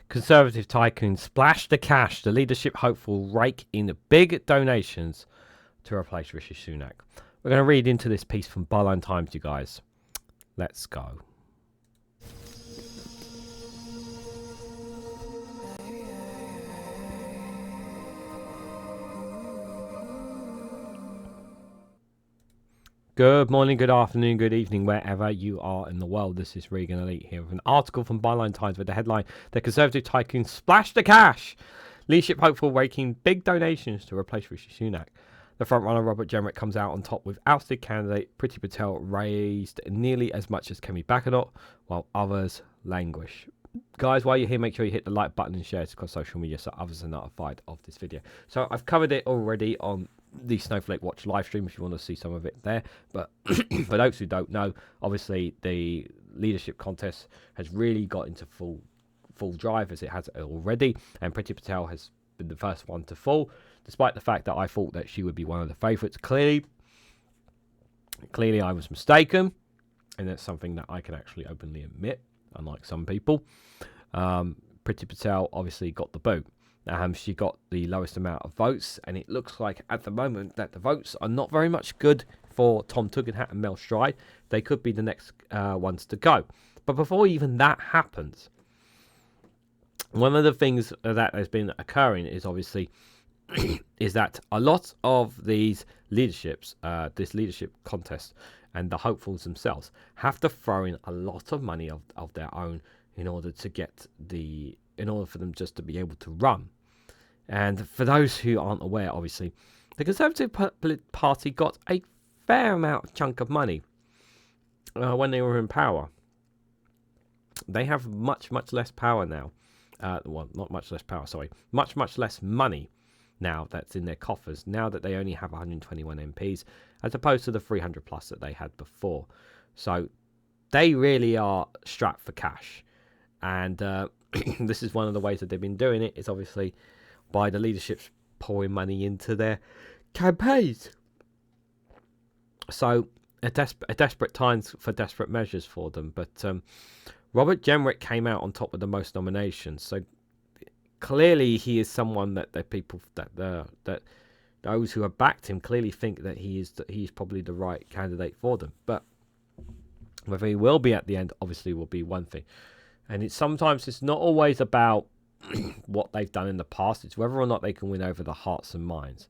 Conservative tycoons splash the cash. The leadership hopeful rake in big donations to replace Rishi Sunak. We're going to read into this piece from Byline Times, you guys. Let's go. Good morning, good afternoon, good evening, wherever you are in the world. This is Reganelite here with an article from Byline Times with the headline, "The Conservative Tycoons Splash the Cash. Leadership hopeful raking big donations to replace Rishi Sunak." The frontrunner Robert Jenrick comes out on top with ousted candidate Priti Patel raised nearly as much as Kemi Badenoch, while others languish. Guys, while you're here, make sure you hit the like button and share it across social media so others are notified of this video. So I've covered it already on the Snowflake Watch live stream if you want to see some of it there. But for those who don't know, obviously the leadership contest has really got into full drive as it has already, and Priti Patel has been the first one to fall, despite the fact that I thought that she would be one of the favourites. Clearly I was mistaken, and that's something that I can actually openly admit, unlike some people. Priti Patel obviously got the boot. She got the lowest amount of votes, and it looks like at the moment that the votes are not very much good for Tom Tugendhat and Mel Stride. They could be the next ones to go. But before even that happens, one of the things that has been occurring is obviously is that a lot of these leaderships, this leadership contest, and the hopefuls themselves have to throw in a lot of money of their own in order for them just to be able to run. And for those who aren't aware, obviously, the Conservative Party got a fair chunk of money when they were in power. They have much less power now. Not much less power, sorry. Much less money now that's in their coffers, now that they only have 121 MPs, as opposed to the 300 plus that they had before. So they really are strapped for cash. And this is one of the ways that they've been doing it, is obviously by the leaderships pouring money into their campaigns. So a desperate times for desperate measures for them. But Robert Jenrick came out on top with the most nominations. So clearly he is someone that the people that those who have backed him clearly think that he's probably the right candidate for them. But whether he will be at the end, obviously, will be one thing. And it's not always about what they've done in the past. It's whether or not they can win over the hearts and minds.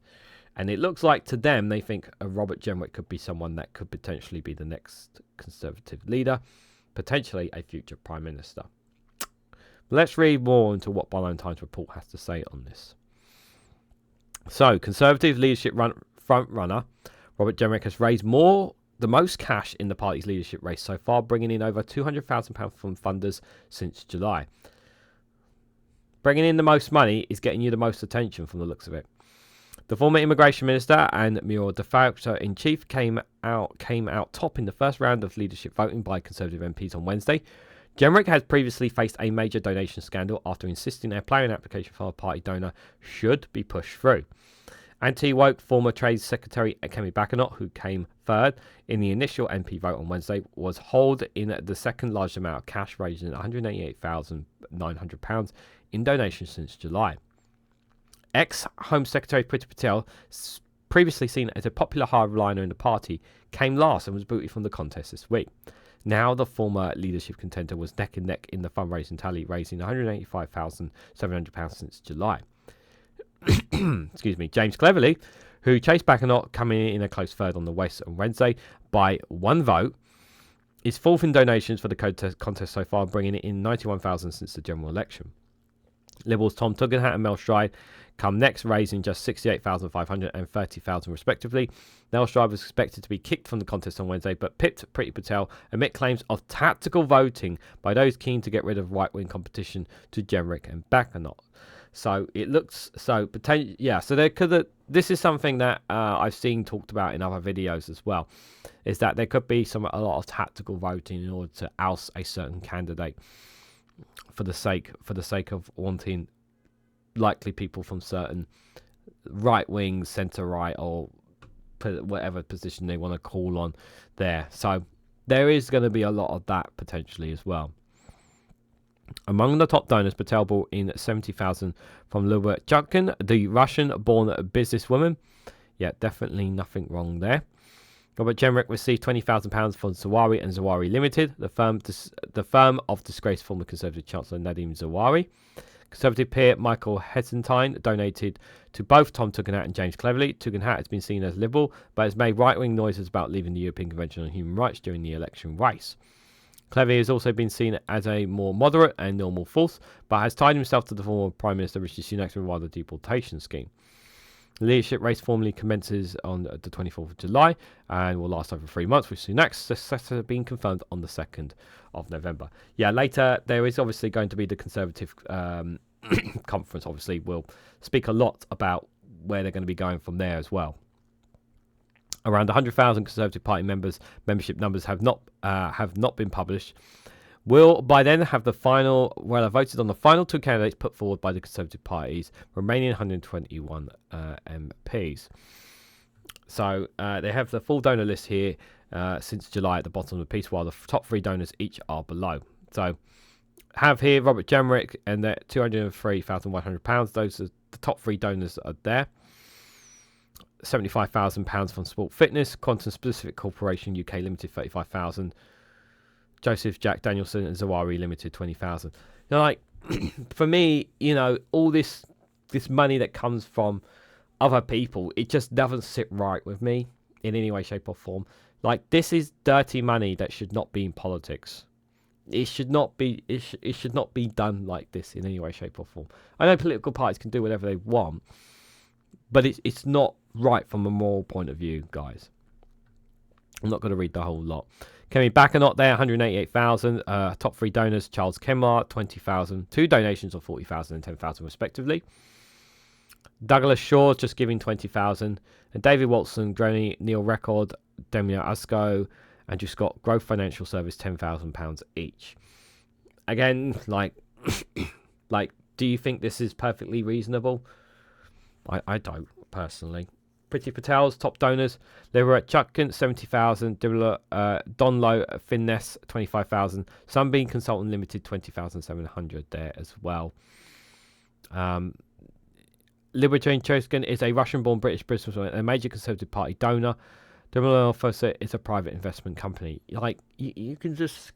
And it looks like to them, they think Robert Jenrick could be someone that could potentially be the next Conservative leader, potentially a future Prime Minister. Let's read more into what Byline Times report has to say on this. So, Conservative leadership front runner Robert Jenrick has raised the most cash in the party's leadership race so far, bringing in over £200,000 from funders since July. Bringing in the most money is getting you the most attention from the looks of it. The former immigration minister and Muir de facto in chief came out top in the first round of leadership voting by Conservative MPs on Wednesday. Jenrick has previously faced a major donation scandal after insisting a planning application from a party donor should be pushed through. Anti-woke former Trade Secretary Kemi Badenoch, who came third in the initial MP vote on Wednesday, was hauled in the second largest amount of cash, raising £188,900 in donations since July. Ex-Home Secretary Priti Patel, previously seen as a popular hardliner in the party, came last and was booted from the contest this week. Now the former leadership contender was neck and neck in the fundraising tally, raising £185,700 since July. Excuse me. James Cleverly, who chased Badenoch, coming in a close third on the West on Wednesday by one vote, is fourth in donations for the contest so far, bringing it in £91,000 since the general election. Liberals Tom Tugendhat and Mel Stride come next, raising just £68,500 and £30,000 respectively. Mel Stride was expected to be kicked from the contest on Wednesday, but pipped Priti Patel amid claims of tactical voting by those keen to get rid of right-wing competition to Jenrick and Badenoch. So it looks so potential. Yeah, so there could. This is something that I've seen talked about in other videos as well. Is that there could be a lot of tactical voting in order to oust a certain candidate for the sake of wanting likely people from certain right wing, centre right, or whatever position they want to call on there. So there is going to be a lot of that potentially as well. Among the top donors, Patel brought in 70,000 from Robert Jenrick, the Russian-born businesswoman. Yeah, definitely nothing wrong there. Robert Jenrick received £20,000 from Zawari and Zawari Limited, the firm of disgraced former Conservative Chancellor Nadim Zawari. Conservative peer Michael Heseltine donated to both Tom Tugendhat and James Cleverly. Tugendhat has been seen as liberal, but has made right-wing noises about leaving the European Convention on Human Rights during the election race. Cleverly has also been seen as a more moderate and normal force, but has tied himself to the former Prime Minister Rishi Sunak's Rwanda deportation scheme. The leadership race formally commences on the 24th of July and will last over 3 months, with Sunak's successor being confirmed on the 2nd of November. Yeah, later there is obviously going to be the Conservative conference. Obviously, we'll speak a lot about where they're going to be going from there as well. Around 100,000 Conservative Party membership numbers have not been published. Will by then have the final, well, I voted on the final two candidates put forward by the Conservative Party's remaining 121 MPs. So they have the full donor list here since July at the bottom of the piece, while the top three donors each are below. So have here Robert Jenrick and their £203,100. Those are the top three donors are there. £75,000 from Sport Fitness, Quantum Specific Corporation UK Limited, 35,000. Joseph Jack Danielson and Zawari Limited, 20,000. Like, for me, all this money that comes from other people, it just doesn't sit right with me in any way, shape, or form. Like, this is dirty money that should not be in politics. It should not be. It should not be done like this in any way, shape, or form. I know political parties can do whatever they want, but it's not right from a moral point of view, guys. I'm not going to read the whole lot. Kemi Badenoch there, 188,000. Top three donors, Charles Kemar, 20,000. Two donations of 40,000 and 10,000 respectively. Douglas Shaw just giving 20,000. And David Watson, Granny, Neil Record, Demia Usco, Andrew Scott, Growth Financial Service, £10,000 each. Again, like, do you think this is perfectly reasonable? I don't, personally. Priti Patel's top donors, they were at Chutkin, 70,000, Donlo, Finesse, 25,000, Sunbeam Consultant Limited, 20,700 there as well. Libertarian Choskin is a Russian-born British businessman, a major Conservative Party donor. Demilano Fossa is a private investment company. Like, you can just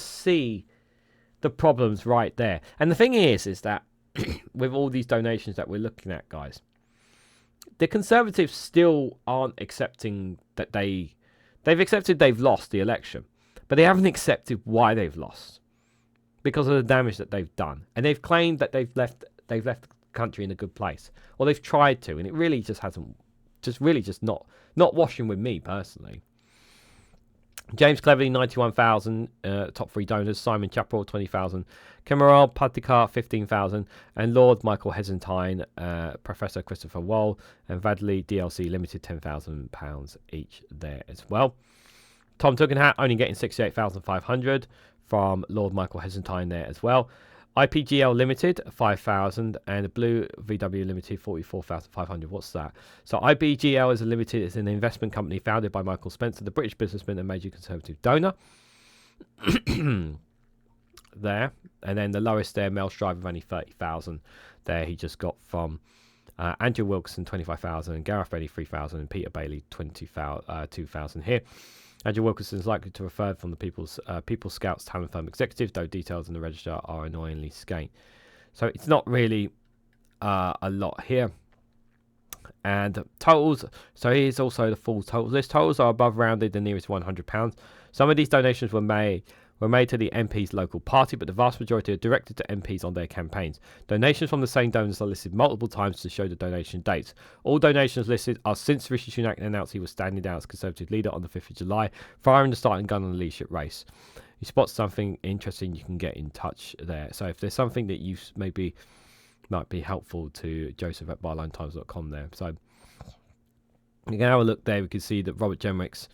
see the problems right there. And the thing is that with all these donations that we're looking at, guys, the Conservatives still aren't accepting that they've accepted they've lost the election, but they haven't accepted why they've lost, because of the damage that they've done, and they've claimed that they've left the country in a good place, or they've tried to, and it really just hasn't, just not washing with me personally. James Cleverly, 91,000. Top three donors: Simon Chaparral, 20,000. Kemal Patikar, 15,000. And Lord Michael Heseltine, Professor Christopher Wall, and Vadley DLC Limited, £10,000 each there as well. Tom Tugendhat only getting 68,500 from Lord Michael Heseltine there as well. IPGL Limited, 5,000, and Blue VW Limited, 44,500. What's that? So IPGL is an investment company founded by Michael Spencer, the British businessman and major Conservative donor. There. And then the lowest there, Mel Strive, of only 30,000. There he just got from Andrew Wilkinson, 25,000, and Gareth Bailey, 3,000, and Peter Bailey, 2,000 here. Andrew Wilkinson is likely to refer from the People's Scouts talent firm executive, though details in the register are annoyingly scant. So it's not really a lot here. And totals, so here's also the full totals list. Totals are above rounded, the nearest £100. Some of these donations were made to the MP's local party, but the vast majority are directed to MPs on their campaigns. Donations from the same donors are listed multiple times to show the donation dates. All donations listed are since Rishi Sunak announced he was standing down as Conservative leader on the 5th of July, firing the starting gun on the leadership race. You spot something interesting, you can get in touch there. So if there's something that you maybe might be helpful to Joseph at bylinetimes.com there. So you can have a look there. We can see that Robert Jenrick's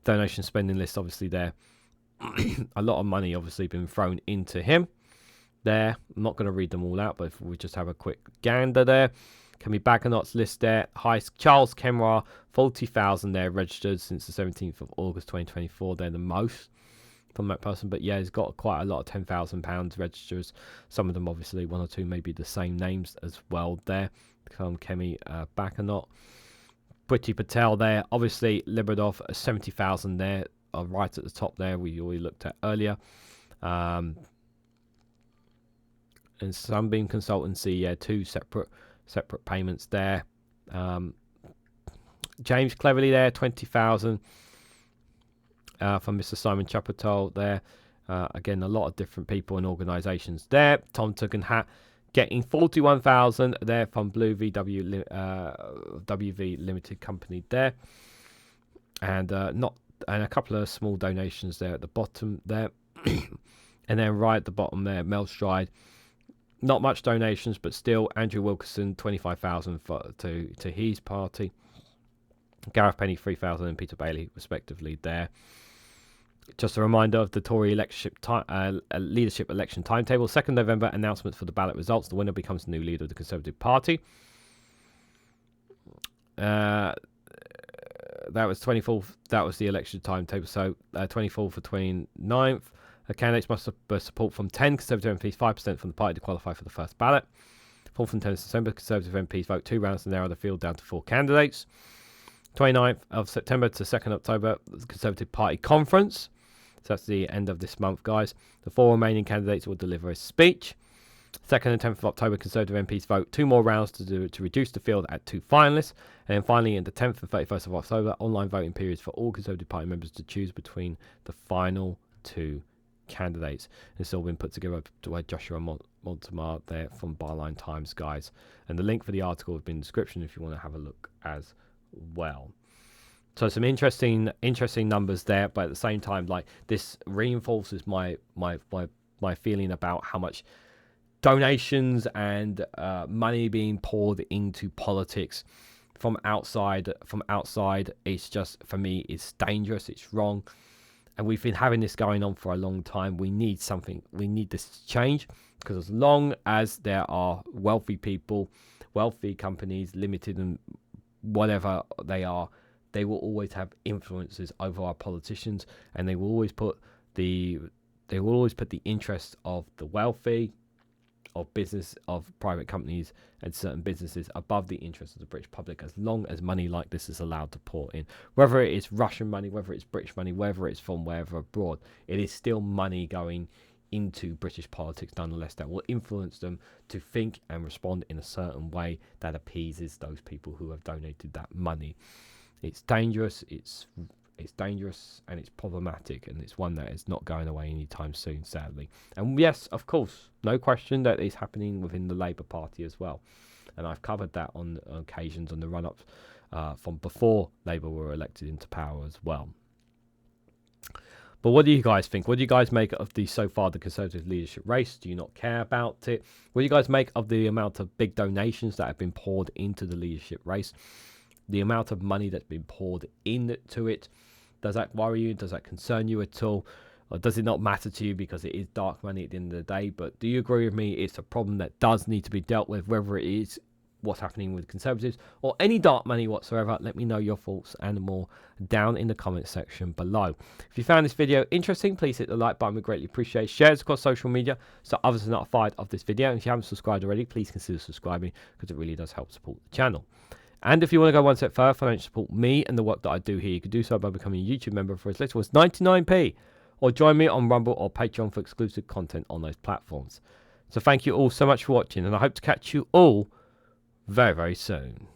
donation spending list obviously there. A lot of money obviously been thrown into him there. I'm not going to read them all out, but if we just have a quick gander there. Kemi Badenoch's list there. Hi, Charles Kemar, 40,000 there registered since the 17th of August 2024. They're the most. from that person, but yeah, he's got quite a lot of £10,000 registers. Some of them, obviously, one or two maybe the same names as well there. Kemi Badenoch. Priti Patel there, obviously Libradov 70,000 there, right at the top there, we already looked at earlier. And Sunbeam Consultancy, yeah, two separate payments there. James Cleverly there, 20,000 from Mr. Simon Chapatal there. Again, a lot of different people and organisations there. Tom Tugendhat getting 41,000 there from Blue WV Limited Company there, and a couple of small donations there at the bottom there, and then right at the bottom there, Mel Stride, not much donations, but still Andrew Wilkinson 25,000 to his party, Gareth Penny 3,000 and Peter Bailey respectively there. Just a reminder of the Tory leadership election timetable. 2nd November, announcements for the ballot results. The winner becomes the new leader of the Conservative Party. That was 24th. That was the election timetable. So 24th for 29th. The candidates must have support from 10 Conservative MPs, 5% from the party to qualify for the first ballot. 4th and 10th December, Conservative MPs vote 2 rounds to narrow the field down to 4 candidates. 29th of September to 2nd October, the Conservative Party Conference. So that's the end of this month, guys. The 4 remaining candidates will deliver a speech. 2nd and 10th of October, Conservative MPs vote 2 more rounds to reduce the field at 2 finalists. And then finally, in the 10th and 31st of October, online voting periods for all Conservative Party members to choose between the final 2 candidates. It's all been put together by Joshua Montemar there from Barline Times, guys. And the link for the article will be in the description if you want to have a look as well. So some interesting numbers there, but at the same time, like, this reinforces my feeling about how much donations and money being poured into politics from outside. It's just, for me, it's dangerous, it's wrong, and we've been having this going on for a long time. We need this to change, because as long as there are wealthy people, wealthy companies, limited and whatever they are, they will always have influences over our politicians, and they will always put the interests of the wealthy, of business, of private companies and certain businesses above the interests of the British public, as long as money like this is allowed to pour in. Whether it is Russian money, whether it's British money, whether it's from wherever abroad, it is still money going into British politics nonetheless, that will influence them to think and respond in a certain way that appeases those people who have donated that money. It's dangerous, it's dangerous, and it's problematic, and it's one that is not going away anytime soon, sadly. And yes, of course, no question that it's happening within the Labour Party as well. And I've covered that on occasions on the run-ups from before Labour were elected into power as well. But what do you guys think? What do you guys make of the Conservative leadership race? Do you not care about it? What do you guys make of the amount of big donations that have been poured into the leadership race? The amount of money that's been poured into it, does that worry you? Does that concern you at all? Or does it not matter to you because it is dark money at the end of the day? But do you agree with me? It's a problem that does need to be dealt with, whether it is what's happening with Conservatives or any dark money whatsoever. Let me know your thoughts and more down in the comment section below. If you found this video interesting, please hit the like button. We greatly appreciate. Share it across social media so others are notified of this video. And if you haven't subscribed already, please consider subscribing, because it really does help support the channel. And if you want to go one step further, financially support me and the work that I do here, you can do so by becoming a YouTube member for as little as 99p, or join me on Rumble or Patreon for exclusive content on those platforms. So thank you all so much for watching, and I hope to catch you all very, very soon.